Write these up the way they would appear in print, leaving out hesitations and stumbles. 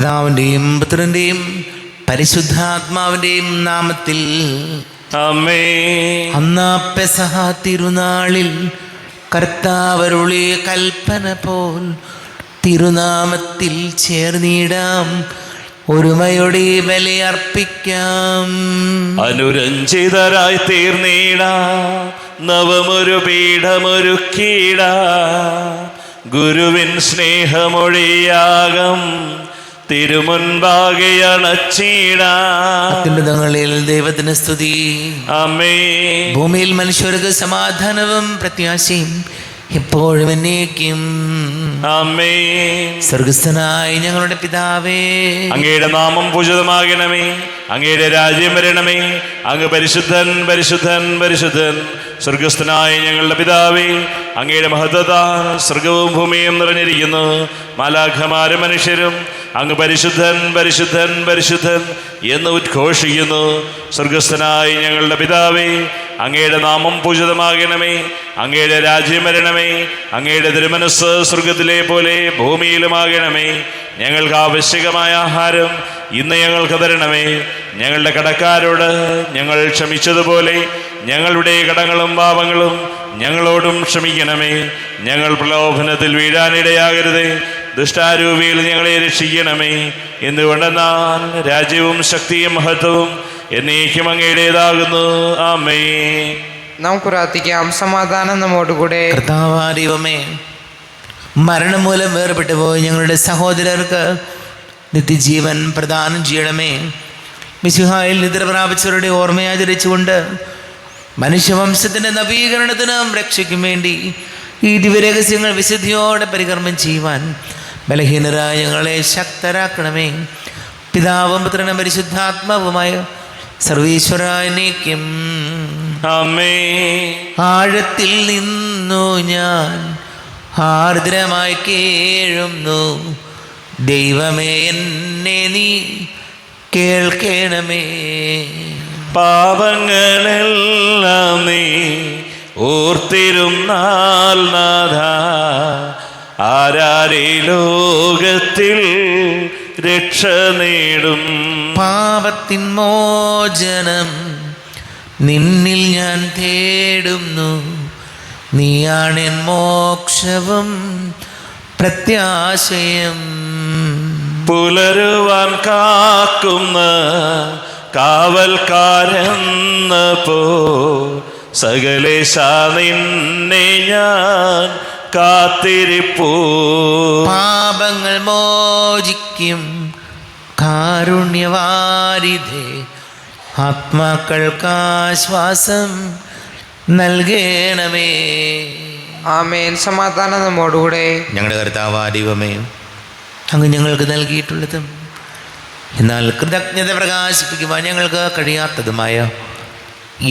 പിതാവിൻ്റെയും പുത്രൻ്റെയും പരിശുദ്ധാത്മാവിൻ്റെയും നാമത്തിൽ ആമേൻ. അന്നാ പെസഹ തിരുനാളിൽ കർത്താവരുളിയ കൽപ്പന പോൽ തിരുനാമത്തിൽ ചേർന്നിടാം, ഒരുമയോടെ ബലിയർപ്പിക്കാം. അനുരഞ്ജിതരായി തീർന്നീടാം, നവമൊരു പീഠമൊരുക്കിടാം. ഗുരുവിൻ സ്നേഹമൊഴിയാകം തിരുമുൻപാകെ അണച്ചിടാം. അത്യുന്നതങ്ങളിൽ ദൈവത്തിന് സ്തുതി. ആമേൻ. ഭൂമിയിൽ മനുഷ്യർക്ക് സമാധാനവും പ്രത്യാശയും എപ്പോഴും എന്നേക്കും. ആമേൻ. സ്വർഗസ്ഥനായ ഞങ്ങളുടെ പിതാവേ, അങ്ങയുടെ നാമം പൂജിതമാകണമേ, അങ്ങയുടെ രാജ്യം വരണമേ. അങ്ങ് പരിശുദ്ധൻ പരിശുദ്ധൻ പരിശുദ്ധൻ. സ്വർഗസ്ഥനായ ഞങ്ങളുടെ പിതാവേ, അങ്ങയുടെ മഹത്വത്താൽ സ്വർഗവും ഭൂമിയും നിറഞ്ഞിരിക്കുന്നു. മാലാഖമാരും മനുഷ്യരും അങ്ങ് പരിശുദ്ധൻ പരിശുദ്ധൻ പരിശുദ്ധൻ എന്ന് ഉദ്ഘോഷിക്കുന്നു. സ്വർഗസ്ഥനായ ഞങ്ങളുടെ പിതാവേ, അങ്ങയുടെ നാമം പൂജിതമാകണമേ, അങ്ങയുടെ രാജ്യം വരണമേ. അങ്ങയുടെ തിരുമനസ്സ് സ്വർഗത്തിലെ പോലെ ഭൂമിയിലുമാകണമേ. ഞങ്ങൾക്ക് ആവശ്യകമായ ആഹാരം ഇന്ന് ഞങ്ങൾക്ക് തരണമേ. ഞങ്ങളുടെ കടക്കാരോട് ഞങ്ങൾ ക്ഷമിച്ചതുപോലെ ഞങ്ങളുടെ കടങ്ങളും പാപങ്ങളും ഞങ്ങളോടും ക്ഷമിക്കണമേ. ഞങ്ങൾ പ്രലോഭനത്തിൽ വീഴാനിടയാകരുതേ, ദുഷ്ടാരൂപിയിൽ ഞങ്ങളെ രക്ഷിക്കണമേ. എന്തുകൊണ്ടെന്നാൽ രാജ്യവും ശക്തിയും മഹത്വവും എന്നേക്കും അങ്ങയുടേതാകുന്നു. ആമേൻ. നമുക്ക് പ്രാർത്ഥിക്കാം. സമാധാനം നമ്മോടുകൂടെ. കർത്താവായ ദൈവമേ, മരണം മൂലം വേർപെട്ടു പോയി ഞങ്ങളുടെ സഹോദരർക്ക് നിത്യജീവൻ പ്രദാനം ചെയ്യണമേ. മിശിഹായിൽ നിദ്ര പ്രാപിച്ചവരുടെ ഓർമ്മയാചരിച്ചുകൊണ്ട് മനുഷ്യവംശത്തിൻ്റെ നവീകരണത്തിനും രക്ഷയ്ക്കും വേണ്ടി ഈ ദിവ്യരഹസ്യങ്ങൾ വിശുദ്ധിയോടെ പരികർമ്മം ചെയ്യുവാൻ ബലഹീനരായ ഞങ്ങളെ ശക്തരാക്കണമേ. പിതാവും പുത്രനും പരിശുദ്ധാത്മാവുമായ സർവീശ്വരായ നീക്കും. ആമേൻ. ആഴത്തിൽ നിന്നു ഞാൻ ആർദ്രമായി കേഴുന്നു, ദൈവമേ എന്നെ നീ കേൾക്കണമേ. പാപങ്ങളെല്ലാം നീ ഓർത്തിരുന്നാൽ നാഥ, ആരാരെ ലോകത്തിൽ രക്ഷ നേടും. പാപത്തിൻ മോചനം നിന്നിൽ ഞാൻ തേടുന്നു, നീയാണെൻ മോക്ഷവും പ്രത്യാശയം. പുലരുവാൻ കാക്കുന്ന കാവൽക്കാരെന്ന പോ സകലേശ നിന്നെ ഞാൻ കാത്തിരിപ്പൂ. പാപങ്ങൾ മോചിക്കും കാരുണ്യവാരിധേ, ആത്മാക്കൾക്കാശ്വാസം നൽകണമേ. ആമേൻ. സമാധാനം നമ്മോടുകൂടെ. ഞങ്ങളുടെ കർത്താവായ ദൈവമേ, അങ്ങ് ഞങ്ങൾക്ക് നൽകിയിട്ടുള്ളതും എന്നാൽ കൃതജ്ഞത പ്രകാശിപ്പിക്കുവാൻ ഞങ്ങൾക്ക് കഴിയാത്തതുമായ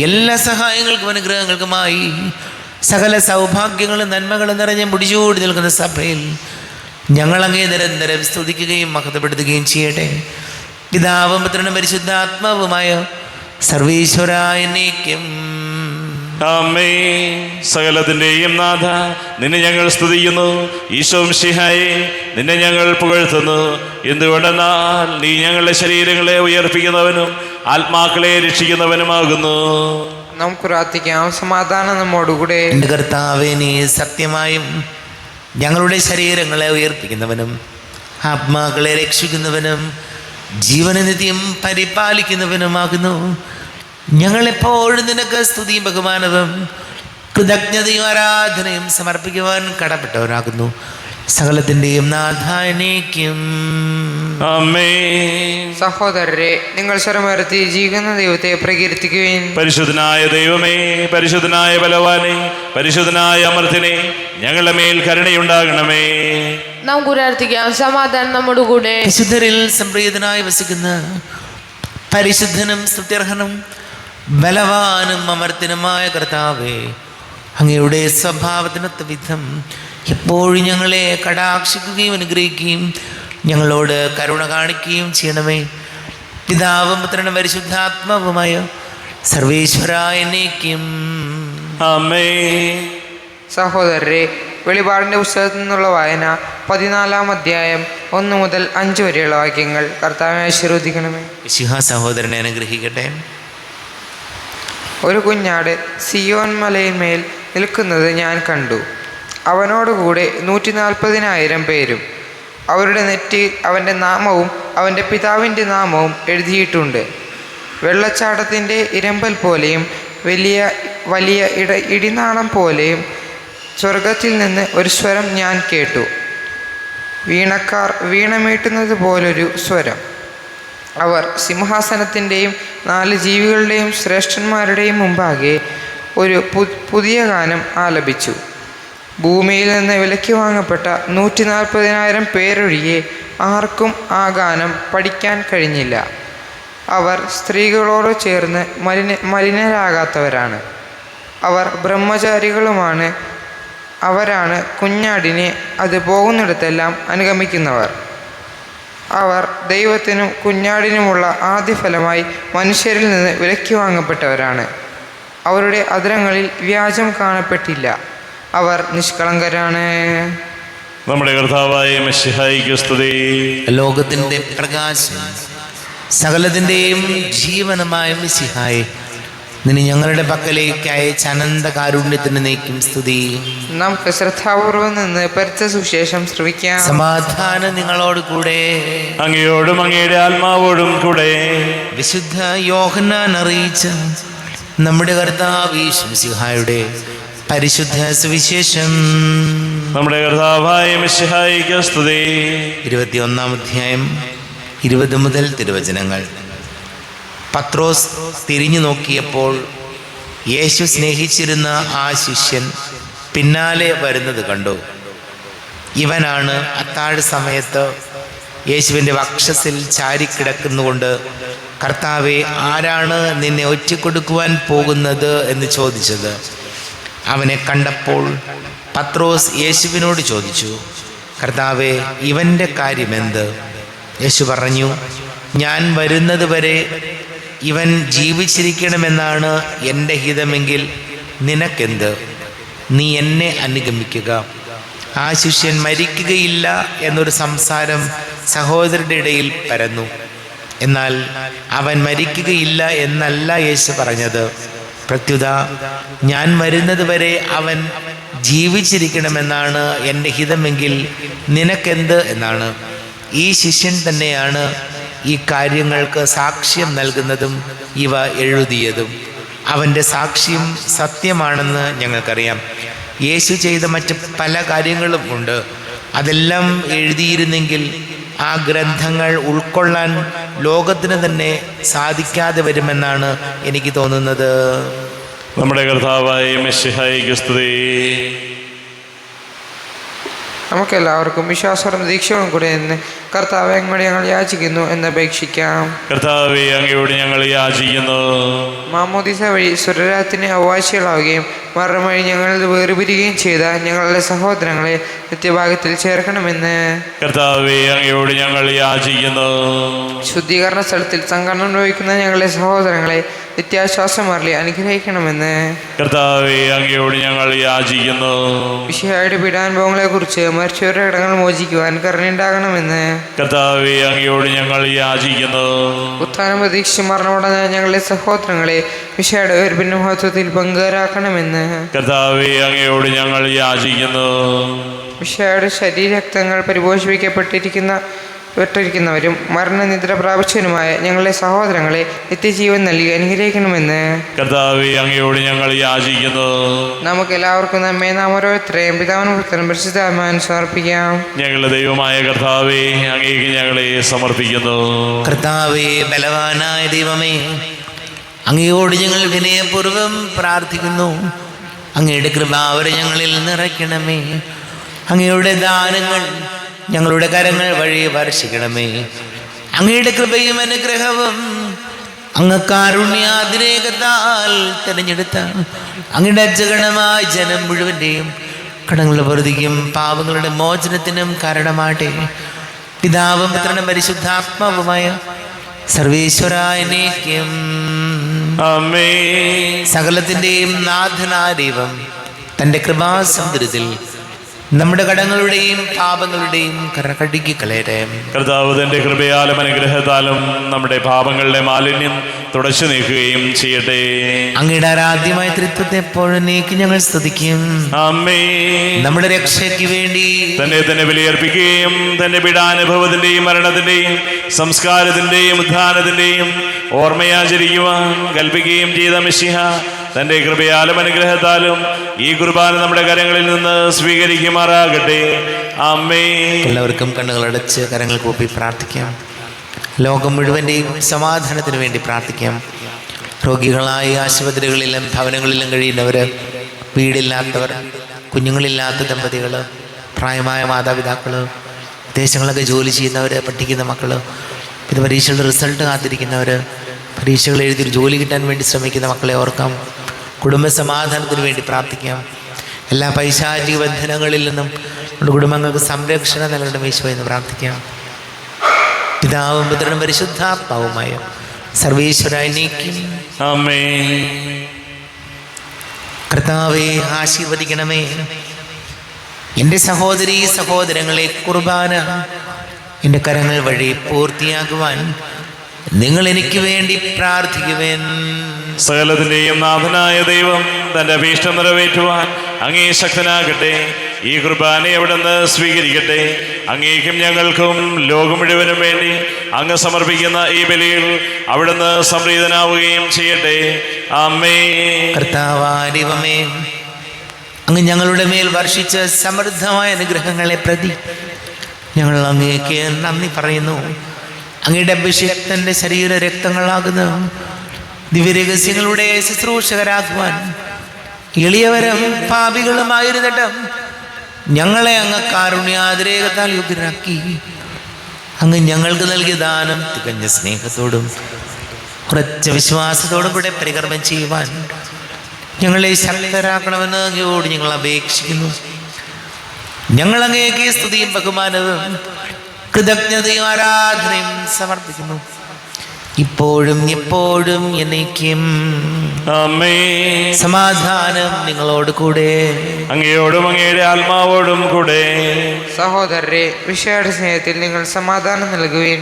എല്ലാ സഹായങ്ങൾക്കും അനുഗ്രഹങ്ങൾക്കുമായി സകല സൗഭാഗ്യങ്ങളും നന്മകളും നിറഞ്ഞ് മുടിചൂടി നിൽക്കുന്ന സഭയിൽ ഞങ്ങളങ്ങേ നിരന്തരം സ്തുതിക്കുകയും മഹത്വപ്പെടുത്തുകയും ചെയ്യട്ടെ. പിതാവും പുത്രനും പരിശുദ്ധാത്മാവുമായ സർവീശ്വരായ നീക്കും. ആമേൻ. സകലത്തിൻ്റെയും നാഥ, നിന്നെ ഞങ്ങൾ സ്തുതിക്കുന്നു. ഈശോ മിശിഹായേ, നിന്നെ ഞങ്ങൾ പുകഴ്ത്തുന്നു. എന്തുകൊണ്ടെന്നാൽ നീ ഞങ്ങളുടെ ശരീരങ്ങളെ ഉയർപ്പിക്കുന്നവനും ആത്മാക്കളെ രക്ഷിക്കുന്നവനുമാകുന്നു. നമുക്ക് പ്രാർത്ഥിക്കാം. സമാധാനം നമ്മോടുകൂടെ. എൻ്റെ കർത്താവേ, നീ സത്യമായും ഞങ്ങളുടെ ശരീരങ്ങളെ ഉയർപ്പിക്കുന്നവനും ആത്മാക്കളെ രക്ഷിക്കുന്നവനും ജീവനനിത്യം പരിപാലിക്കുന്നവനുമാകുന്നു. ഞങ്ങളെപ്പോഴും നിനക്ക് സ്തുതിയും ബഹുമാനവും കൃതജ്ഞതയും ആരാധനയും സമർപ്പിക്കുവാൻ കടപ്പെട്ടവരാകുന്നു. സകലത്തിൻ്റെയും നാഥാനേക്കും. ആമേൻ. സഹോദരരെ, നിങ്ങൾ സ്വരമുയർത്തി ജീവിക്കുന്ന ദൈവത്തെ പ്രകീർത്തിക്കുവിൻ. പരിശുദ്ധനായ ദൈവമേ, പരിശുദ്ധനായ ബലവാനെ, പരിശുദ്ധനായ അമർത്തിനെ, ഞങ്ങളുടെ മേൽ കരുണയുണ്ടാകണമേ. നമുക്ക് പ്രാർത്ഥിക്കാം. സമാധാനം നമ്മോടുകൂടെ. വിശുദ്ധരിൽ സംപ്രീതനായി വസിക്കുന്ന പരിശുദ്ധനും സ്തുത്യർഹനും ബലവാനും അമർത്തിനുമായ കർത്താവേ, അങ്ങയുടെ സ്വഭാവത്തിനൊത്ത വിധം എപ്പോഴും ഞങ്ങളെ കടാക്ഷിക്കുകയും അനുഗ്രഹിക്കുകയും ഞങ്ങളോട് കരുണ കാണിക്കുകയും ചെയ്യണമേ. പിതാവും പുത്രനും പരിശുദ്ധാത്മാവുമായ സർവീശ്വരായ നീക്കും. ആമേൻ. സഹോദരരെ, വെളിപാടിൻ്റെ പുസ്തകത്തിൽ നിന്നുള്ള വായന 14-ാം അധ്യായം 1 മുതൽ 5 വരെയുള്ള വാക്യങ്ങൾ. കർത്താവെ ആശീർവദിക്കണമേ. മിശിഹാ സഹോദരനെ അനുഗ്രഹിക്കട്ടെ. ഒരു കുഞ്ഞാട് സിയോൻ മലയിന്മേൽ നിൽക്കുന്നത് ഞാൻ കണ്ടു. അവനോടുകൂടെ 140,000 പേരും. അവരുടെ നെറ്റിയിൽ അവൻ്റെ നാമവും അവൻ്റെ പിതാവിൻ്റെ നാമവും എഴുതിയിട്ടുണ്ട്. വെള്ളച്ചാട്ടത്തിൻ്റെ ഇരമ്പൽ പോലെയും വലിയ വലിയ ഇടിനാളം പോലെയും സ്വർഗത്തിൽ നിന്ന് ഒരു സ്വരം ഞാൻ കേട്ടു. വീണക്കാർ വീണമീട്ടുന്നത് പോലൊരു സ്വരം. അവർ സിംഹാസനത്തിൻ്റെയും 4 ജീവികളുടെയും ശ്രേഷ്ഠന്മാരുടെയും മുമ്പാകെ ഒരു പുതിയ ഗാനം ആലപിച്ചു. ഭൂമിയിൽ നിന്ന് വിലയ്ക്ക് വാങ്ങപ്പെട്ട 140,000 പേരൊഴികെ ആർക്കും ആ ഗാനം പഠിക്കാൻ കഴിഞ്ഞില്ല. അവർ സ്ത്രീകളോട് ചേർന്ന് മലിനരാകാത്തവരാണ്. അവർ ബ്രഹ്മചാരികളുമാണ്. അവരാണ് കുഞ്ഞാടിനെ അത് പോകുന്നിടത്തെല്ലാം അനുഗമിക്കുന്നവർ. അവർ ദൈവത്തിനും കുഞ്ഞാടിനുമുള്ള ആദ്യഫലമായി മനുഷ്യരിൽ നിന്ന് വിലയ്ക്ക് വാങ്ങപ്പെട്ടവരാണ്. അവരുടെ അധരങ്ങളിൽ വ്യാജം കാണപ്പെട്ടില്ല. അവർ നിഷ്കളങ്കരാണ്. നമ്മുടെ കർത്താവായ മിശിഹായിക്ക് സ്തുതി. ലോകത്തിന്റെ പ്രകാശം സകലത്തിന്റെയും ജീവനമായ മിശിഹായെ, നിന്നെ ഞങ്ങളുടെ പക്കലേക്ക് അയച്ച അനന്ത കാരുണ്യത്തിന് നീക്കും സ്തുതി. നമുക്ക് ശ്രദ്ധാപൂർവം നിന്ന് പരിച്ച സുവിശേഷം ശ്രവിക്കാം. സമാധാനം നിങ്ങളോട് കൂടെ. അങ്ങയോടും അങ്ങയുടെ ആത്മാവോടും കൂടെ. വിശുദ്ധ യോഹന്നാൻ അറിയിച്ച നമ്മുടെ കർത്താവ് യേശു മിശിഹായുടെ പരിശുദ്ധ സുവിശേഷം. നമ്മുടെ കർത്താവായ മിശിഹായിക്ക് സ്തുതി. 21-ാം അധ്യായം 20 മുതൽ തിരുവചനങ്ങൾ. പത്രോസ് തിരിഞ്ഞു നോക്കിയപ്പോൾ യേശു സ്നേഹിച്ചിരുന്ന ആ ശിഷ്യൻ പിന്നാലെ വരുന്നത് കണ്ടു. ഇവനാണ് അത്താഴ സമയത്ത് യേശുവിൻ്റെ വക്ഷസിൽ ചാരിക്കിടക്കുന്നുകൊണ്ട്, കർത്താവെ, ആരാണ് നിന്നെ ഒറ്റിക്കൊടുക്കുവാൻ പോകുന്നത് എന്ന് ചോദിച്ചത്. അവനെ കണ്ടപ്പോൾ പത്രോസ് യേശുവിനോട് ചോദിച്ചു, കർത്താവെ, ഇവൻ്റെ കാര്യമെന്ത്? യേശു പറഞ്ഞു, ഞാൻ വരുന്നത് വരെ ഇവൻ ജീവിച്ചിരിക്കണമെന്നാണ് എൻ്റെ ഹിതമെങ്കിൽ നിനക്കെന്ത്? നീ എന്നെ അനുഗമിക്കുക. ആ ശിഷ്യൻ മരിക്കുകയില്ല എന്നൊരു സംസാരം സഹോദരരുടെ ഇടയിൽ പരന്നു. എന്നാൽ അവൻ മരിക്കുകയില്ല എന്നല്ല യേശു പറഞ്ഞത്. പ്രത്യുത, ഞാൻ വരുന്നത് വരെ അവൻ ജീവിച്ചിരിക്കണമെന്നാണ് എൻ്റെ ഹിതമെങ്കിൽ നിനക്കെന്ത് എന്നാണ്. ഈ ശിഷ്യൻ തന്നെയാണ് ഈ കാര്യങ്ങൾക്ക് സാക്ഷ്യം നൽകുന്നതും ഇവ എഴുതിയതും. അവൻ്റെ സാക്ഷ്യം സത്യമാണെന്ന് ഞങ്ങൾക്കറിയാം. യേശു ചെയ്ത മറ്റ് പല കാര്യങ്ങളും ഉണ്ട്. അതെല്ലാം എഴുതിയിരുന്നെങ്കിൽ ആ ഗ്രന്ഥങ്ങൾ ഉൾക്കൊള്ളാൻ ലോകത്തിന് തന്നെ സാധിക്കാതെ വരുമെന്നാണ് എനിക്ക് തോന്നുന്നത്. നമ്മുടെ കർത്താവായ മിശിഹായിക്ക് സ്തുതി. നമുക്കെല്ലാവർക്കും വിശ്വാസവും ദീക്ഷയോടും കൂടെ എന്ന് കർത്താവെ, അങ്ങോട്ട് ഞങ്ങൾ യാചിക്കുന്നു എന്ന് അപേക്ഷിക്കാം. കർത്താവെ, അങ്ങയോട് ഞങ്ങൾ യാചിക്കുന്നു. മാമോദിസ വഴി സ്വരരാത്തിന് അവകാശികളാവുകയും മരണം വഴി ഞങ്ങളിൽ വേർപിരിയുകയും ചെയ്ത ഞങ്ങളുടെ സഹോദരങ്ങളെ നിത്യഭാഗത്തിൽ ചേർക്കണമെന്ന് കർത്താവെ, അങ്ങയോട് ഞങ്ങൾ യാചിക്കുന്നു. ശുദ്ധീകരണ സ്ഥലത്തിൽ സംഘടന അനുഭവിക്കുന്ന ഞങ്ങളുടെ സഹോദരങ്ങളെ നിത്യാശ്വാസം അരുളി അനുഗ്രഹിക്കണമെന്ന് കർത്താവെ, അങ്ങയോട് ഞങ്ങൾ യാചിക്കുന്നു. മിശിഹായുടെ പീഡാനുഭവങ്ങളെ കുറിച്ച് മരിച്ചവരുടെ ഇടങ്ങൾ മോചിക്കുവാൻ കരുണയുണ്ടാകണമെന്ന് കർത്താവെ, അങ്ങയോട് ഞങ്ങൾ യാചിക്കുന്നു. ഉത്ഥാനം പ്രതീക്ഷിച്ച് മരണമടഞ്ഞ ഞങ്ങളുടെ സഹോദരങ്ങളെ മിശിഹായുടെ ഉയർപ്പിന്റെ മഹത്വത്തിൽ പങ്കുകാരാക്കണമെന്ന് കർത്താവെ, അങ്ങയോട് ഞങ്ങൾ യാചിക്കുന്നു. മിശിഹായുടെ ശരീരരക്തങ്ങൾ പരിപോഷിപ്പിക്കപ്പെട്ടിരിക്കുന്നവരും മരണനിദ്ര പ്രാപിച്ചവരുമായ ഞങ്ങളുടെ സഹോദരങ്ങളെ നിത്യജീവൻ നൽകി അനുഗ്രഹിക്കണമെന്ന് കർത്താവെ, അങ്ങയോട് ഞങ്ങൾ യാചിക്കുന്നു. നമുക്ക് എല്ലാവർക്കും നമ്മെ നാം ഓരോരുത്തരെയും പിതാവിനും പുത്രനും പരിശുദ്ധാത്മാവിനും സമർപ്പിക്കാം. ഞങ്ങളുടെ ദൈവമായ കർത്താവെ, അങ്ങേക്ക് ഞങ്ങളെ സമർപ്പിക്കുന്നു. കർത്താവേ, ബലവാനായ ദൈവമേ, അങ്ങയോട് ഞങ്ങൾ വിനയപൂർവ്വം പ്രാർത്ഥിക്കുന്നു. അങ്ങയുടെ കൃപാവരെ ഞങ്ങളിൽ നിറയ്ക്കണമേ. അങ്ങയുടെ ദാനങ്ങൾ ഞങ്ങളുടെ കരങ്ങൾ വഴി വർഷിക്കണമേ. അങ്ങയുടെ കൃപയും അനുഗ്രഹവും അങ്ങ് കാരുണ്യാതിരേകത്താൽ തിരഞ്ഞെടുത്ത അങ്ങയുടെ അജഗണമായ ജനം മുഴുവൻ്റെയും കടങ്ങളുടെ പൊറുതിക്കും പാപങ്ങളുടെ മോചനത്തിനും കാരണമാട്ടെ. പിതാവും പുത്രനും പരിശുദ്ധാത്മാവുമായ സർവേശ്വരായനേക്കും ആമേൻ. സകലത്തിൻ്റെയും നാഥനായ ദൈവം തൻ്റെ കൃപാസമുദ്രത്തിൽ നമ്മുടെ കടങ്ങളുടെയും പാപങ്ങളുടെയും കറ കഴുകി കളയട്ടെ. കർത്താവ് തന്റെ കൃപയാലും അനുഗ്രഹത്താലും നമ്മുടെ പാപങ്ങളുടെ മാലിന്യം തുടച്ചു നീക്കുകയും ചെയ്യട്ടെ. അങ്ങയുടെ ആരാധ്യമായ തൃത്വത്തെ എപ്പോഴും നീക്കി ഞങ്ങൾ സ്തുതിക്കും. ആമേൻ. നമ്മുടെ രക്ഷയ്ക്ക് വേണ്ടി തന്നെ ബലിയർപ്പിക്കുകയും തന്റെ പീഡാനുഭവത്തിന്റെയും മരണത്തിന്റെയും സംസ്കാരത്തിന്റെയും ഉത്ഥാനത്തിന്റെയും ഓർമ്മയാചരിക്കുവാൻ കൽപ്പിക്കുകയും ചെയ്ത മിശിഹ തന്റെ കൃപയാലും അനുഗ്രഹത്താലും ഈ കുർബാന നമ്മുടെ കരങ്ങളിൽ നിന്ന് സ്വീകരിക്കുമാറാകട്ടെ. ആമേൻ. എല്ലാവർക്കും കണ്ണുകളടച്ച് കരങ്ങൾ കൂപ്പി പ്രാർത്ഥിക്കാം. ലോകം മുഴുവൻ്റെയും സമാധാനത്തിന് വേണ്ടി പ്രാർത്ഥിക്കാം. രോഗികളായ ആശുപത്രികളിലും ഭവനങ്ങളിലും കഴിയുന്നവർ, വീടില്ലാത്തവർ, കുഞ്ഞുങ്ങളില്ലാത്ത ദമ്പതികൾ, പ്രായമായ മാതാപിതാക്കൾ, വിദേശങ്ങളൊക്കെ ജോലി ചെയ്യുന്നവർ, പഠിക്കുന്ന മക്കൾ, ഇത് പരീക്ഷകളുടെ റിസൾട്ട് കാത്തിരിക്കുന്നവർ, പരീക്ഷകൾ എഴുതി ജോലി കിട്ടാൻ വേണ്ടി ശ്രമിക്കുന്ന മക്കളെ ഓർക്കാം. കുടുംബ സമാധാനത്തിന് വേണ്ടി പ്രാർത്ഥിക്കാം. എല്ലാ പൈശാചിക ബന്ധനങ്ങളിൽ നിന്നും നമ്മുടെ കുടുംബങ്ങൾക്ക് സംരക്ഷണം നൽകണം യേശുവേ എന്ന് പ്രാർത്ഥിക്കാം. പിതാവും പുത്രനും പരിശുദ്ധാത്മാവുമായ സർവേശ്വരായ നീക്കും. ആമേൻ. കർത്താവേ ആശീർവദിക്കണമേ. എൻ്റെ സഹോദരീ സഹോദരങ്ങളെ, കുർബാന എൻ്റെ കരങ്ങൾ വഴി പൂർത്തിയാക്കുവാൻ നിങ്ങൾ എനിക്ക് വേണ്ടി പ്രാർത്ഥിക്കുവേൻ. സകലത്തിന്റെയും നാഥനായ ദൈവം തന്റെ അഭീഷ്ടം നിറവേറ്റുവാൻ അങ്ങേ ശക്തനാകട്ടെ. ഈ കുർബാനയെ അവിടുന്ന് സ്വീകരിക്കട്ടെ. അങ്ങേക്കും ഞങ്ങൾക്കും ലോകം മുഴുവനും വേണ്ടി അങ്ങ് സമർപ്പിക്കുന്ന ഈ ബലിയിൽ അവിടുന്ന് സംപ്രീതനാവുകയും ചെയ്യട്ടെ. ആമേൻ. കർത്താവായ ദൈവമേ, അങ്ങ് ഞങ്ങളുടെ മേൽ വർഷിച്ച സമൃദ്ധമായ അനുഗ്രഹങ്ങളെ പ്രതി ഞങ്ങൾ അങ്ങേക്ക് നന്ദി പറയുന്നു. അങ്ങയുടെ അഭിഷിക്തന്റെ ശരീര രക്തങ്ങളാകുന്ന ദിവ്യരഹസ്യങ്ങളുടെ ശുശ്രൂഷകരാകുവാൻ എളിയവരും പാപികളുമായിരുന്നിട്ടും ഞങ്ങളെ അങ്ങ് കാരുണ്യാതിരേകത്താൽ യോഗ്യരാക്കി. അങ്ങ് ഞങ്ങൾക്ക് നൽകിയ ദാനം തികഞ്ഞ സ്നേഹത്തോടും ഉറച്ച വിശ്വാസത്തോടും കൂടെ പരികർമ്മം ചെയ്യുവാൻ ഞങ്ങളെ ശക്തരാക്കണമെന്ന് അങ്ങയോട് ഞങ്ങൾ അപേക്ഷിക്കുന്നു. ഞങ്ങൾ അങ്ങേക്ക് സ്തുതിയും ബഹുമാനവും കൃതജ്ഞതയും ആരാധനയും സമർപ്പിക്കുന്നു, ഇപ്പോഴും എപ്പോഴും എന്നേക്കും. ആമേൻ. സമാധാനം നിങ്ങളോട് കൂടെ, അങ്ങയോടും അങ്ങയുടെ ആത്മാവോടും കൂടെ. സഹോദരരെ, വിശേഷ സ്നേഹത്തിൽ നിങ്ങൾ സമാധാനം നൽകുവിൻ.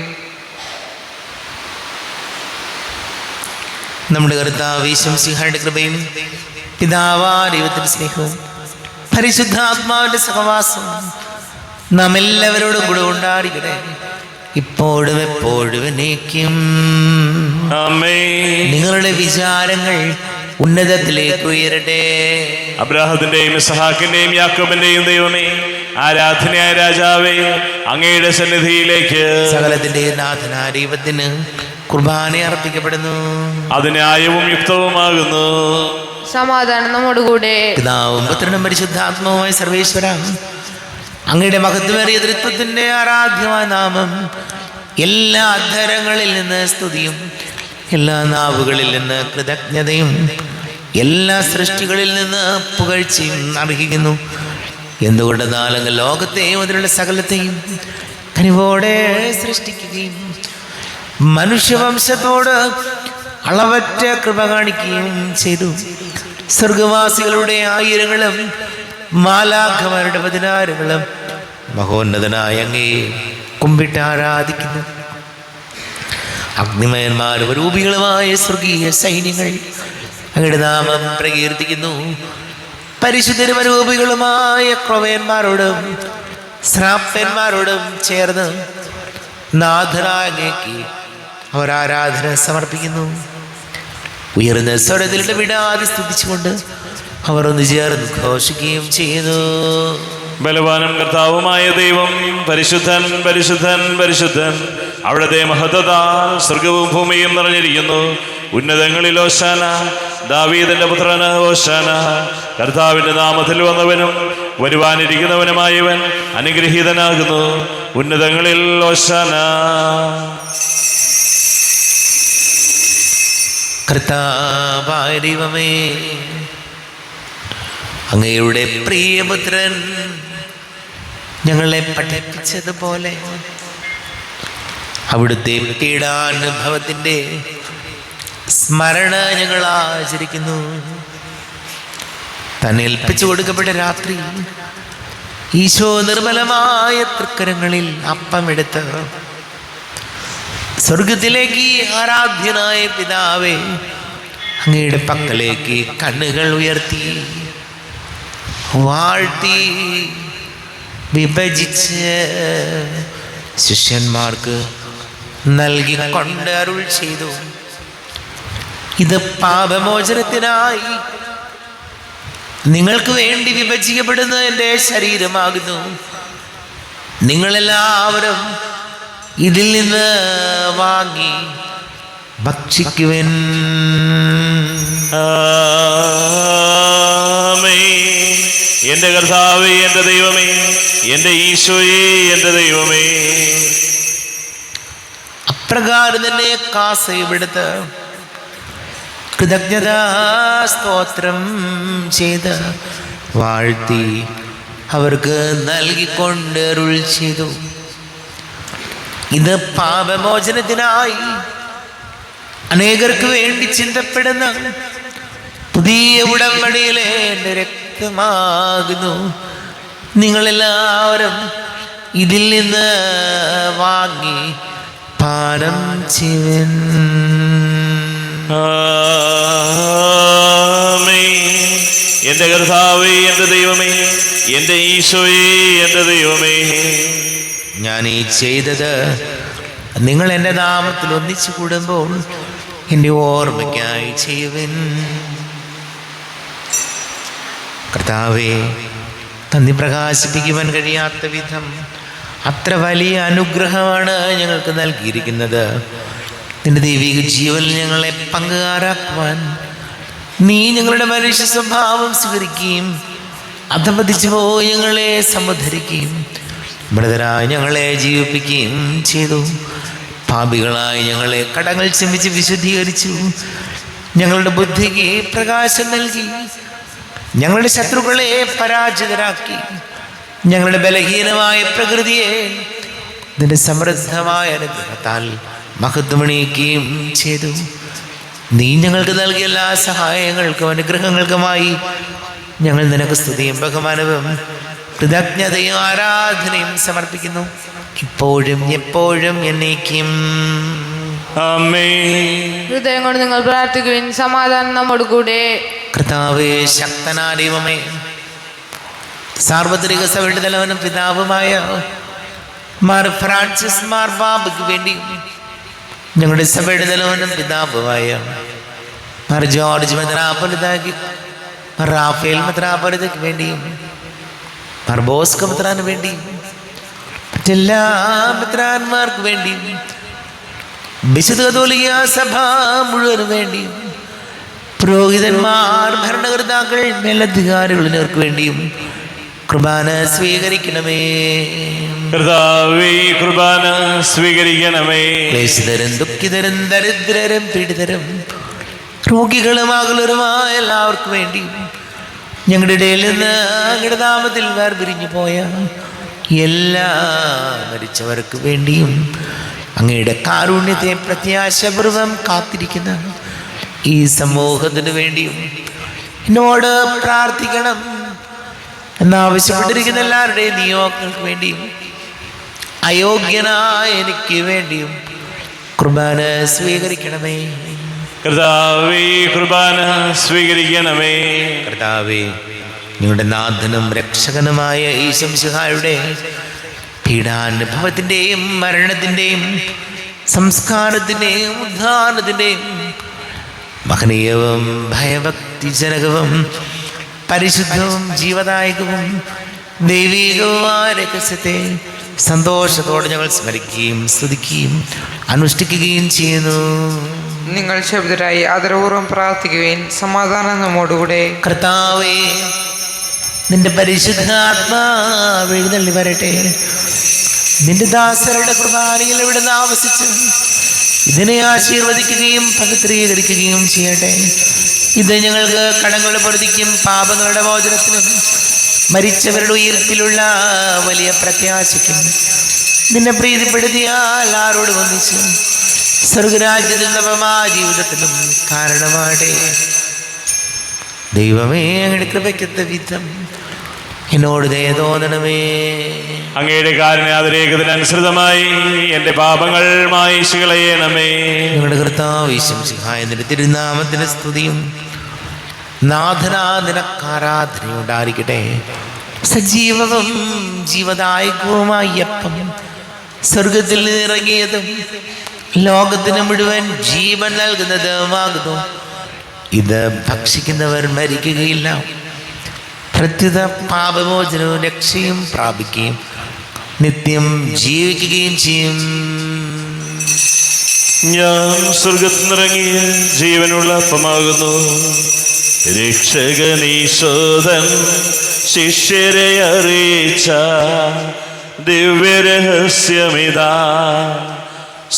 നമ്മുടെ കർത്താവ് യേശുമിശിഹായുടെ കൃപയും പിതാവായ ദൈവത്തിന്റെ സ്നേഹവും പരിശുദ്ധാത്മാവിന്റെ സഹവാസവും നാം എല്ലാവരോടും കൂടെ ഉണ്ടായിരിക്കട്ടെ, ഇപ്പോഴും എപ്പോഴും എന്നേക്കും. ആമേൻ. നിങ്ങളുടെ വിചാരങ്ങൾ ഉന്നതത്തിലേക്ക് ഉയരട്ടെ. അബ്രാഹത്തിന്റെയും ഇസ്ഹാക്കിന്റെയും യാക്കോബിന്റെയും ദൈവമേ, ആരാധനയായ രാജാവേ, അങ്ങയുടെ സന്നിധിയിലേക്ക് സകലത്തിന്റെ നാഥനായ ദൈവത്തിന് കുർബാന അർപ്പിക്കപ്പെടുന്നു. അത് ന്യായവും യുക്തവുമാകുന്നു. സമാധാനം നമ്മോടുകൂടെ. പിതാവും പുത്രനും പരിശുദ്ധാത്മാവുമായ സർവേശ്വര, അങ്ങയുടെ മഹത്വമേറിയ തൃത്വത്തിന്റെ ആരാധ്യമായ നാമം എല്ലാ അധരങ്ങളിൽ നിന്ന് സ്തുതിയും എല്ലാ നാവുകളിൽ നിന്ന് കൃതജ്ഞതയും എല്ലാ സൃഷ്ടികളിൽ നിന്ന് പുകഴ്ചയും അർഹിക്കുന്നു. എന്തുകൊണ്ടെന്നാൽ അങ്ങ് ലോകത്തെയും അതിലുള്ള സകലത്തെയും കനിവോടെ സൃഷ്ടിക്കുകയും മനുഷ്യവംശത്തോട് അളവറ്റ കൃപ കാണിക്കുകയും ചെയ്തു. സ്വർഗവാസികളുടെ ആയിരങ്ങളും മാലാഖമാരുടെ പതിനായിരങ്ങളും മഹോന്നതനായ അങ്ങേ കുമ്പിട്ട് ആരാധിക്കുന്നു. അഗ്നിമയന്മാരും രൂപികളുമായ സ്വർഗീയ സൈന്യങ്ങൾ അങ്ങയുടെ നാമം പ്രകീർത്തിക്കുന്നു. പരിശുദ്ധരും അരൂപികളുമായ ക്രൊവേന്മാരോടും ശ്രാപ്പന്മാരോടും ചേർന്ന് നാഥനായ അങ്ങേക്ക് അവർ ആരാധന സമർപ്പിക്കുന്നു. ഉയർന്ന സ്വരത്തിൽ വിടാതെ സ്തുതിച്ചുകൊണ്ട് അവർ ഒന്ന് ചേർന്ന് ഘോഷിക്കുകയും ചെയ്യുന്നു. ബലവാനും കർത്താവുമായ ദൈവം പരിശുദ്ധൻ പരിശുദ്ധൻ പരിശുദ്ധൻ. അവിടുത്തെ മഹത്വത്താൽ സ്വർഗവും ഭൂമിയും നിറഞ്ഞിരിക്കുന്നു. ഉന്നതങ്ങളിൽ ഓശാന, ദാവീദിന്റെ പുത്രന് ഓശാന. കർത്താവിന്റെ നാമത്തിൽ വന്നവനും വരുവാനിരിക്കുന്നവനുമായവൻ അനുഗ്രഹീതനാകുന്നു. ഉന്നതങ്ങളിൽ ഓശാന. കർത്താവായ ദൈവമേ, അങ്ങയുടെ പ്രിയപുത്രൻ ഞങ്ങളെ പഠിപ്പിച്ചതുപോലെ അവിടുത്തെ പീഡാനുഭവത്തിൻ്റെ സ്മരണ ഞങ്ങൾ ആചരിക്കുന്നു. തന്നെ ഏൽപ്പിച്ചു കൊടുക്കപ്പെട്ട രാത്രി ഈശോ നിർമ്മലമായ തൃക്കരങ്ങളിൽ അപ്പമെടുത്ത് സ്വർഗത്തിലേക്ക് ആരാധ്യനായ പിതാവേ, അങ്ങയുടെ പക്കലേക്ക് കണ്ണുകൾ ഉയർത്തി വാഴ്ത്തി വിഭജിച്ച് ശിഷ്യന്മാർക്ക് നൽകിക്കൊണ്ട് അരുൾ ചെയ്തു, ഇത് പാപമോചനത്തിനായി നിങ്ങൾക്ക് വേണ്ടി വിഭജിക്കപ്പെടുന്ന എൻ്റെ ശരീരമാകുന്നു. നിങ്ങളെല്ലാവരും ഇതിൽ നിന്ന് വാങ്ങി ഭക്ഷിക്കുവിൻ. എൻ്റെ കർത്താവേ, എൻ്റെ ദൈവമേ, എൻ്റെ ഈശോയേ, എൻ്റെ ദൈവമേ. അപ്രകാരം തന്നെ കാസയുമെടുത്ത് കൃതജ്ഞതാ സ്തോത്രം ചെയ്ത് വാഴ്ത്തി അവർക്ക് നൽകിക്കൊണ്ട് അരുൾ ചെയ്തു, ഇത് പാപമോചനത്തിനായി അനേകർക്ക് വേണ്ടി ചിന്തപ്പെടുന്ന പുതിയ ഉടമ്പടിയിലെ എൻ്റെ രക്തമാകുന്നു. നിങ്ങളെല്ലാവരും ഇതിൽ നിന്ന് വാങ്ങി പാനം ചെയ്യുവിൻ. എൻ്റെ കർത്താവേ, എൻ്റെ ദൈവമേ, എൻ്റെ ഈശോയേ, എൻ്റെ ദൈവമേ. ഞാൻ ഈ ചെയ്തത് നിങ്ങൾ എൻ്റെ നാമത്തിൽ ഒന്നിച്ചു കൂടുമ്പോൾ എൻ്റെ ഓർമ്മയ്ക്കായി ചെയ്യുവിൻ. കർത്താവേ, നന്ദി പ്രകാശിപ്പിക്കുവാൻ കഴിയാത്ത വിധം അത്ര വലിയ അനുഗ്രഹമാണ് ഞങ്ങൾക്ക് നൽകിയിരിക്കുന്നത്. നിന്റെ ദൈവിക ജീവനിൽ ഞങ്ങളെ പങ്കുകാരാക്കുവാൻ നീ ഞങ്ങളുടെ മനുഷ്യ സ്വഭാവം സ്വീകരിക്കുകയും അധപതിച്ചു പോയി ഞങ്ങളെ സമുദ്ധരിക്കുകയും മൃതരായി ഞങ്ങളെ ജീവിപ്പിക്കുകയും ചെയ്തു. പാപികളായി ഞങ്ങളെ കടങ്ങൾ ക്ഷമിച്ച് വിശുദ്ധീകരിച്ചു. ഞങ്ങളുടെ ബുദ്ധിക്ക് പ്രകാശം നൽകി. ഞങ്ങളുടെ ശത്രുക്കളെ പരാജിതരാക്കി. ഞങ്ങളുടെ ബലഹീനമായ പ്രകൃതിയെ നിന്റെ സമൃദ്ധമായ അനുഗ്രഹത്താൽ മഹത്വമണിയിക്കുകയും ചെയ്തു. നീ ഞങ്ങൾക്ക് നൽകിയ എല്ലാ സഹായങ്ങൾക്കും അനുഗ്രഹങ്ങൾക്കുമായി ഞങ്ങൾ നിനക്ക് സ്തുതിയും ബഹുമാനവും കൃതജ്ഞതയും ആരാധനയും സമർപ്പിക്കുന്നു, ഇപ്പോഴും എപ്പോഴും എന്നേക്കും. ഹൃദയം കൊണ്ട് നിങ്ങൾ പ്രാർത്ഥിക്കുവിൻ. സമാധാനം നമ്മോട് കൂടെ. കർത്താവേ, ശക്തനായ ദൈവമേ, സാർവത്രിക സഭയുടെ തലവനും പിതാവുമായ മാർ ഫ്രാൻസിസ് മാർ ബാബയ്ക്ക് വേണ്ടിയും ഞങ്ങളുടെ സഭയുടെ തലവനും പിതാവുമായ മാർ ജോർജ് മെത്രാപ്പൊലീത്തായ്ക്ക്, മാർ റാഫേൽ മെത്രാപ്പൊലീത്തയ്ക്ക് വേണ്ടിയും മാർ ബോസ്കോ മെത്രാന് വേണ്ടിയും മറ്റെല്ലാ മെത്രാന്മാർക്ക് വേണ്ടിയും വിശുദ്ധ കത്തോലിക്ക സഭ മുഴുവനും വേണ്ടിയും പുരോഹിതന്മാർ, ഭരണകർത്താക്കൾ, മേലധികാരികളിനർക്ക് വേണ്ടിയും കുർബാന സ്വീകരിക്കണമേ. കർത്താവേ, കുർബാന സ്വീകരിക്കണമേ. ക്ലേശിതരും ദുഃഖിതരും ദരിദ്രരും പീഡിതരും രോഗികളും ആകുലരുമായ എല്ലാവർക്കും വേണ്ടിയും ഞങ്ങളുടെ ഇടയിൽ നിന്ന് അങ്ങയുടെ നാമത്തിൽ വേർപിരിഞ്ഞു പോയ എല്ലാ മരിച്ചവർക്ക് വേണ്ടിയും അങ്ങയുടെ കാരുണ്യത്തെ പ്രത്യാശപൂർവം കാത്തിരിക്കുന്ന ഈ സമൂഹത്തിന് വേണ്ടിയും എന്നോട് പ്രാർത്ഥിക്കണം എന്നാവശ്യപ്പെട്ടിരിക്കുന്ന എല്ലാവരുടെയും നിയോഗങ്ങൾക്ക് വേണ്ടിയും അയോഗ്യനായ എനിക്ക് വേണ്ടിയും കുർബാന സ്വീകരിക്കണമേ. കർത്താവേ, കുർബാന സ്വീകരിക്കണമേ. കർത്താവേ, നിങ്ങളുടെ നാഥനും രക്ഷകനുമായ ഈശോ മിശിഹായുടെ പീഡാനുഭവത്തിൻ്റെയും മരണത്തിൻ്റെയും സംസ്കാരത്തിൻ്റെയും ഉദ്ധാനത്തിൻ്റെയും മഹനീയവും ഭയഭക്തിജനകവും പരിശുദ്ധവും ജീവദായകവും ദൈവികവുമായ രഹസ്യത്തെ സന്തോഷത്തോടെ ഞങ്ങൾ സ്മരിക്കുകയും സ്തുതിക്കുകയും അനുഷ്ഠിക്കുകയും ചെയ്യുന്നു. നിങ്ങൾ ശബ്ദരായി ആദരപൂർവ്വം പ്രാർത്ഥിക്കുവിൻ. സമാധാനം നമ്മോടുകൂടെ. കർത്താവേ, നിന്റെ പരിശുദ്ധാത്മാവ് എഴുന്നള്ളി വരട്ടെ. നിന്റെ ദാസരുടെ കുർബാനയിൽ ഇവിടുന്ന് ആവസിച്ച് ഇതിനെ ആശീർവദിക്കുകയും പവിത്രീകരിക്കുകയും ചെയ്യട്ടെ. ഇത് ഞങ്ങൾക്ക് കടങ്ങളുടെ പൊറുതിക്കും പാപങ്ങളുടെ മോചനത്തിനും മരിച്ചവരുടെ ഉയർപ്പിലുള്ള വലിയ പ്രത്യാശയ്ക്കും നിന്നെ പ്രീതിപ്പെടുത്തിയാൽ ആരോട് ഒന്നിച്ച് സ്വർഗരാജ്യത്തിൽ നവമായ ജീവിതത്തിനും കാരണമാടേ. ദൈവമേ, അങ്ങയുടെ കൃപയ്ക്കൊത്ത വിധം എന്നോട് ദയ തോന്നണമേ. അങ്ങയുടെ കാരുണ്യാതിരേകത്തിനനുസൃതമായി എൻ്റെ പാപങ്ങൾ മായിച്ചു കളയണമേ. ഞങ്ങളുടെ കർത്താവ് ഈശോമിശിഹായ നിന്റെ തിരുനാമത്തിന് സ്തുതിയും നാഥനാ നിനക്കാരാധനയും ഉണ്ടായിരിക്കട്ടെ. സജീവവും ജീവദായകവുമായ അപ്പം സ്വർഗത്തിൽ നിന്നിറങ്ങിയതും ലോകത്തിന് മുഴുവൻ ജീവൻ നൽകുന്നതുമാകുന്നു. ഇത് ഭക്ഷിക്കുന്നവർ മരിക്കുകയില്ല, പ്രത്യുത പാപമോചനവും രക്ഷയും പ്രാപിക്കുകയും നിത്യം ജീവിക്കുകയും ചെയ്യും. ഞാൻ സ്വർഗത്തിൽ നിന്നിറങ്ങിയ ജീവനുള്ള അപ്പമാകുന്നു. രക്ഷകനീശോധൻ ശിഷ്യരെ അറിയിച്ച ദിവ്യരഹസ്യമിതാ.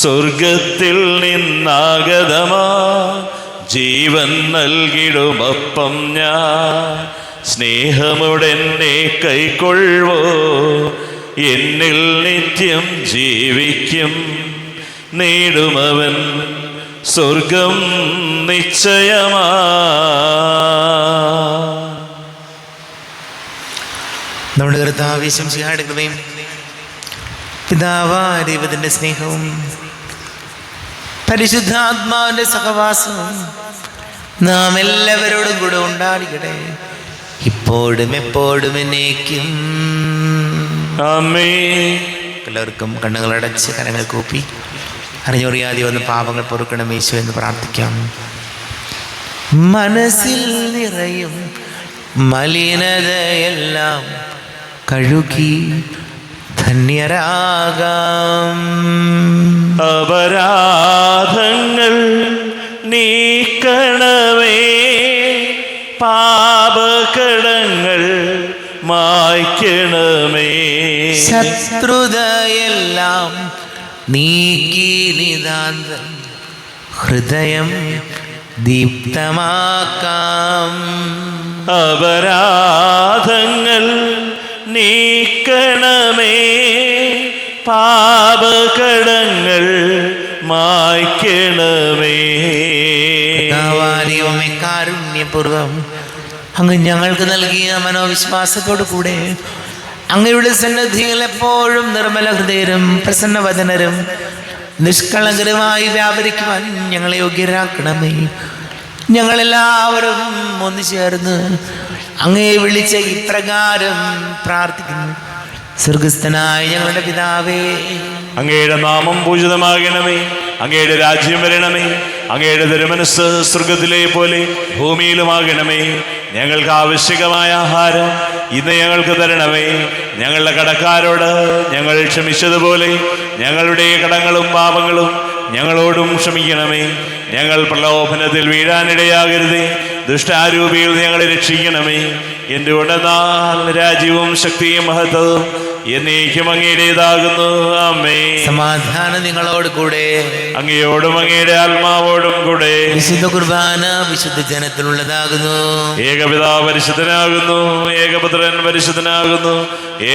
സ്വർഗത്തിൽ നിന്നാഗതമാ ജീവൻ നൽകിടുമപ്പം ഞാൻ. സ്നേഹമുടെന്നെ കൈക്കൊള്ളുവോ, എന്നിൽ നിത്യം ജീവിക്കും. നേടുമവൻ സ്വർഗം നിശ്ചയമാ. നമ്മുടെ കർത്താവ് ഈശോമിശിഹായുടെ കൃപയും പിതാവായ ദൈവത്തിന്റെ സ്നേഹവും പരിശുദ്ധാത്മാവിന്റെ സഹവാസവും നാം എല്ലാവരോടും കൂടെ ഉണ്ടായിരിക്കട്ടെ, ഇപ്പോഴും എപ്പോഴും എന്നേക്കും. ആമേൻ. എല്ലാവർക്കും കണ്ണുകളടച്ച് കരങ്ങൾ കൂപ്പി അറിഞ്ഞറിയാതെ വന്ന് പാപങ്ങൾ പൊറുക്കണം യേശു എന്ന് പ്രാർത്ഥിക്കാം. മനസ്സിൽ നിറയും മലിനതയെല്ലാം കഴുകി ധന്യരാകാം. അപരാധങ്ങൾ നീക്കണമേ, പാപകടങ്ങൾ മായ്ക്കണമേ. ശത്രുതയെല്ലാം നീക്കി നിതാന്തം ഹൃദയം ദീപ്തമാക്കാം. അപരാധങ്ങൾ നീക്കണമേ, പാപകടങ്ങൾ മായ്ക്കണമേ. ദൈവമേ, കാരുണ്യപൂർവം അങ്ങ് ഞങ്ങൾക്ക് നൽകിയ മനോവിശ്വാസത്തോടു കൂടെ അങ്ങയുടെ സന്നിധിയിൽ എപ്പോഴും നിർമ്മല ഹൃദയരും പ്രസന്നവദനരും നിഷ്കളങ്കരമായി വ്യാപരിക്കുവാൻ ഞങ്ങളെ യോഗ്യരാക്കണമേ. ഞങ്ങളെല്ലാവരും ഒന്നു ചേർന്ന് അങ്ങേ വിളിച്ച ഇപ്രകാരം പ്രാർത്ഥിക്കുന്നു. സ്വർഗസ്ഥനായ ഞങ്ങളുടെ പിതാവേ, അങ്ങയുടെ നാമം പൂജിതമാകണമേ. അങ്ങയുടെ രാജ്യം വരണമേ. അങ്ങയുടെ തിരുമനസ്സ് സ്വർഗത്തിലെ പോലെ ഭൂമിയിലുമാകണമേ. ഞങ്ങൾക്ക് ആവശ്യകമായ ആഹാരം ഇന്ന് ഞങ്ങൾക്ക് തരണമേ. ഞങ്ങളുടെ കടക്കാരോട് ഞങ്ങൾ ക്ഷമിച്ചതുപോലെ ഞങ്ങളുടെ കടങ്ങളും പാപങ്ങളും ഞങ്ങളോടും ക്ഷമിക്കണമേ. ഞങ്ങൾ പ്രലോഭനത്തിൽ വീഴാനിടയാകരുതേ, ദുഷ്ടാരൂപിയിൽ ഞങ്ങളെ രക്ഷിക്കണമേ. എന്തുകൊണ്ടെന്നാൽ രാജ്യവും ശക്തിയും മഹത്വവും എന്നേക്കും അങ്ങയുടേതാകുന്നു. ആമേൻ. സമാധാനം നിങ്ങളോട് കൂടെ, അങ്ങയോടും അങ്ങയുടെ ആത്മാവോടും കൂടെ. വിശുദ്ധ കുർബാന വിശുദ്ധ ജനത്തിനുള്ളതാകുന്നു. ഏകപിതാവ് പരിശുദ്ധനാകുന്നു, ഏകപുത്രൻ പരിശുദ്ധനാകുന്നു,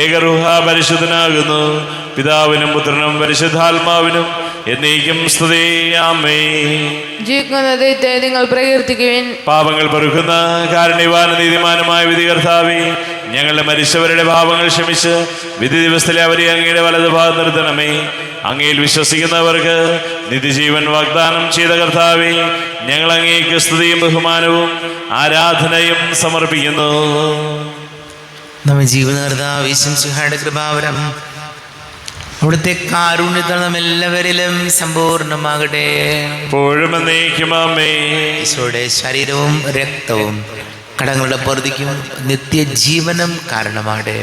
ഏകറുഹ പരിശുദ്ധനാകുന്നു. പിതാവിനും പുത്രനും പരിശുദ്ധാത്മാവിനും എന്നേക്കും സ്തുതി. ആമേൻ. ജീവിക്കുന്ന ദൈവത്തെ നിങ്ങൾ പ്രകീർത്തിക്കുവിൻ. പാപങ്ങൾ പൊറുക്കുന്ന കാരുണ്യവാൻ നീതിമാനുമായ വിധികർത്താവേ, ഞങ്ങളുടെ മരിച്ചവരുടെ പാപങ്ങൾ ക്ഷമിച്ച് വിധി ദിവസത്തിലെ അവരെ അങ്ങയുടെ വലതുഭാഗം നിർത്തണമേ. അങ്ങയിൽ വിശ്വസിക്കുന്നവർക്ക് നിത്യജീവൻ വാഗ്ദാനം ചെയ്ത കർത്താവേ, ഞങ്ങൾ അങ്ങേക്ക് സ്തുതിയും ബഹുമാനവും ആരാധനയും സമർപ്പിക്കുന്നു. നമ്മെ ജീവനകർത്താവ് ഈശോമിശിഹായുടെ കൃപാവരം അവിടുത്തെ കാരുണ്യത്താൽ നാം എല്ലാവരിലും സമ്പൂർണ്ണമാകട്ടെ. എപ്പോഴും എന്നേക്കും ആമേൻ. ഈശോയുടെ ശരീരവും രക്തവും കടങ്ങളുടെ പൊറുതിക്കും നിത്യജീവനം കാരണമാകട്ടെ.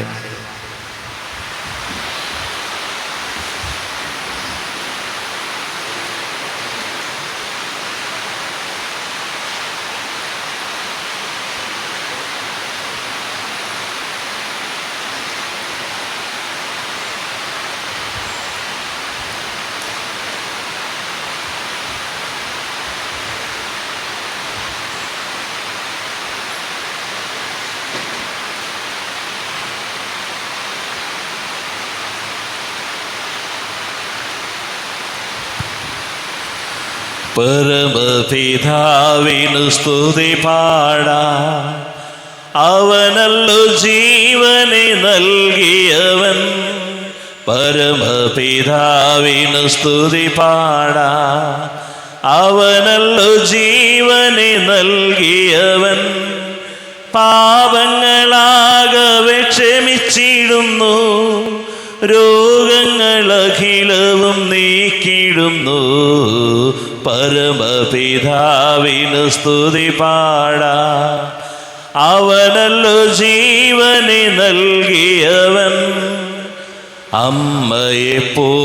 പരമപിതാവിനു സ്തുതി പാടാം, അവനല്ലോ ജീവനെ നൽകിയവൻ, പരമപിതാവിന് സ്തുതി പാടാ. അവനല്ലോ ജീവനെ നൽകിയവൻ, പാപങ്ങളാകവെ ക്ഷമിച്ചിടുന്നു, രോഗങ്ങളഖിലവും നീക്കിടുന്നു, പരമപിതാവിന് സ്തുതി പാടാ. അവനല്ലോ ജീവനെ നൽകിയവൻ, അമ്മയെപ്പോലെന്നെ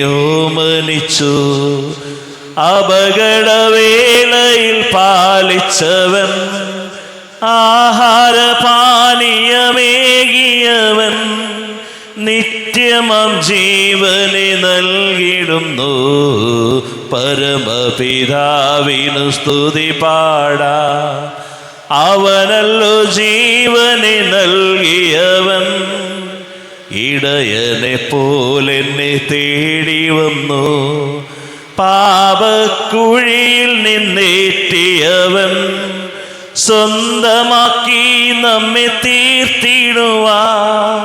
ഓമനിച്ചു, അപകടവേളയിൽ പാലിച്ചവൻ, ആഹാരപാനീയമേകിയവൻ, നിത്യമം ജീവനെ നൽകിടുന്നു, പരമപിതാവിനു സ്തുതി പാടാ. അവനല്ലോ ജീവനെ നൽകിയവൻ, ഇടയനെ പോലെന്നെ തേടി വന്നു, പാപക്കുഴിയിൽ നിന്നേറ്റിയവൻ, സ്വന്തമാക്കി നമ്മെ തീർത്തിടുവാൻ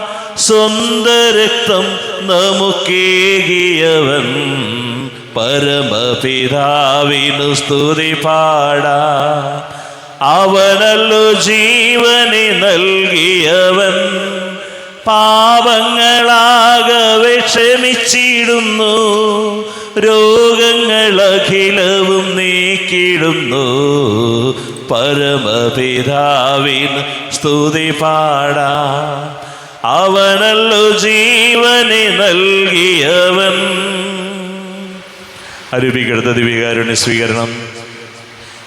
സ്വന്തം രക്തം നമുക്കേകിയവൻ, പരമപിതാവിനു സ്തുതി പാടാ. അവനല്ലോ ജീവനെ നൽകിയവൻ, പാപങ്ങളാകവെ ക്ഷമിച്ചിടുന്നു, രോഗങ്ങളഖിലവും നീക്കിടുന്നു, പരമപിതാവിന് സ്തുതി പാടാ. അവനല്ലോ ജീവനെ നൽകിയവൻ. അരൂപിക്കെടുത്ത ദിവ്യകാരുണ്യ സ്വീകരണം.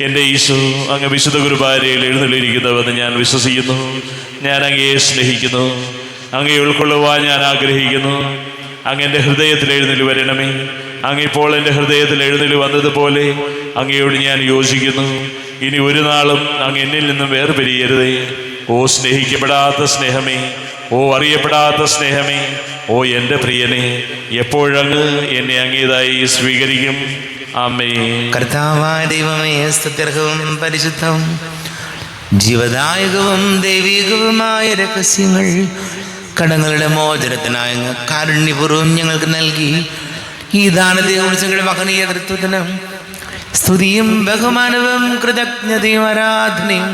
എൻ്റെ ഈശോ, അങ്ങ് വിശുദ്ധ കുർബാനയിൽ എഴുന്നള്ളിയിരിക്കുന്നുവെന്ന് ഞാൻ വിശ്വസിക്കുന്നു. ഞാൻ അങ്ങയെ സ്നേഹിക്കുന്നു, അങ്ങയെ ഉൾക്കൊള്ളുവാൻ ഞാൻ ആഗ്രഹിക്കുന്നു. അങ്ങ് എൻ്റെ ഹൃദയത്തിൽ എഴുന്നള്ളി വരണമേ. അങ്ങിപ്പോൾ എൻ്റെ ഹൃദയത്തിൽ എഴുന്നള്ളി വന്നതുപോലെ അങ്ങയോട് ഞാൻ യോജിക്കുന്നു. ഇനി ഒരു നാളും അങ്ങ് എന്നിൽ നിന്നും വേർപിരിയരുതേ. ഓ സ്നേഹിക്കപ്പെടാത്ത സ്നേഹമേ, ഓ അറിയപ്പെടാത്ത സ്നേഹമേ, ഓ എൻ്റെ പ്രിയനെ, എപ്പോഴങ്ങ് എന്നെ അങ്ങേതായി സ്വീകരിക്കും. ആമേൻ. കർത്താവായ ദൈവമേ, സ്തുത്യർഹവും പരിശുദ്ധവും ജീവദായകവും ദൈവികവുമായ രഹസ്യങ്ങൾ കടങ്ങളുടെ മോചനത്തിനായ കാരുണ്യപൂർവ്വം ഞങ്ങൾക്ക് നൽകി ഈ ദാനത്തെ കുറിച്ചുള്ള മഹനീയ കൃത്യത്തിന് സ്തുതിയും ബഹുമാനവും കൃതജ്ഞതയും ആരാധനയും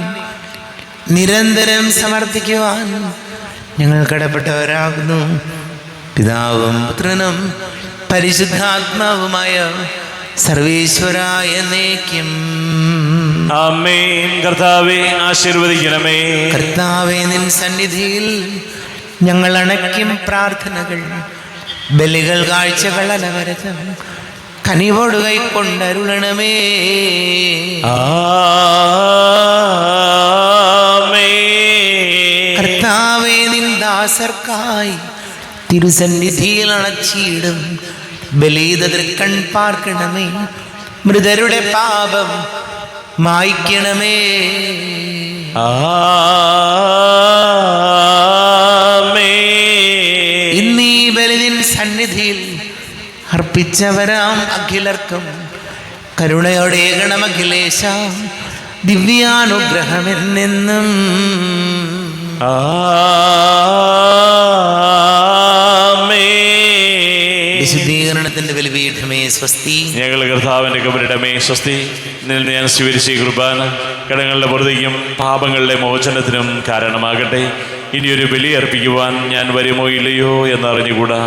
നിരന്തരം സമർപ്പിക്കുവാൻ ഞങ്ങൾ കടപ്പെട്ടവരാകുന്നു. പിതാവും പുത്രനും പരിശുദ്ധാത്മാവുമായ സർവേശ്വരായ എന്നേക്കും ആമേൻ. കർത്താവേ, ആശീർവദിക്കണമേ. കർത്താവേ, നിൻ സന്നിധിയിൽ ഞങ്ങൾ അണയ്ക്കും പ്രാർത്ഥനകൾ, ബലികൾ, കാഴ്ചകൾ അനവരതം കനിവോട് കൈക്കൊണ്ടരുളണമേ. കർത്താവേ, നിൻ ദാസർക്കായി തിരുസന്നിധിയിൽ അണച്ചിടും ബലീതൃക്കൺ പാർക്കണമേ. മൃതരുടെ പാപം മായ്ക്കണമേ. ഇന്നീ ബലിനിൻ സന്നിധിയിൽ അർപ്പിച്ചവരാം അഖിലർക്കും കരുണയോടെ ഗണമഖിലേശ ദിവ്യാനുഗ്രഹമെന്നെന്നും. വിശുദ്ധീകരണത്തിന്റെ ബലിപീഠമേ സ്വസ്തി. ഞങ്ങൾ കർത്താവിന്റെ കബരിടമേ സ്വസ്തി. നിന്ന് ഞാൻ സ്വീകരിച്ച കുർബാന കടങ്ങളുടെ പുറത്തേക്കും പാപങ്ങളുടെ മോചനത്തിനും കാരണമാകട്ടെ. ഇനിയൊരു ബലി അർപ്പിക്കുവാൻ ഞാൻ വരുമോ ഇല്ലയോ എന്നറിഞ്ഞുകൂടാ.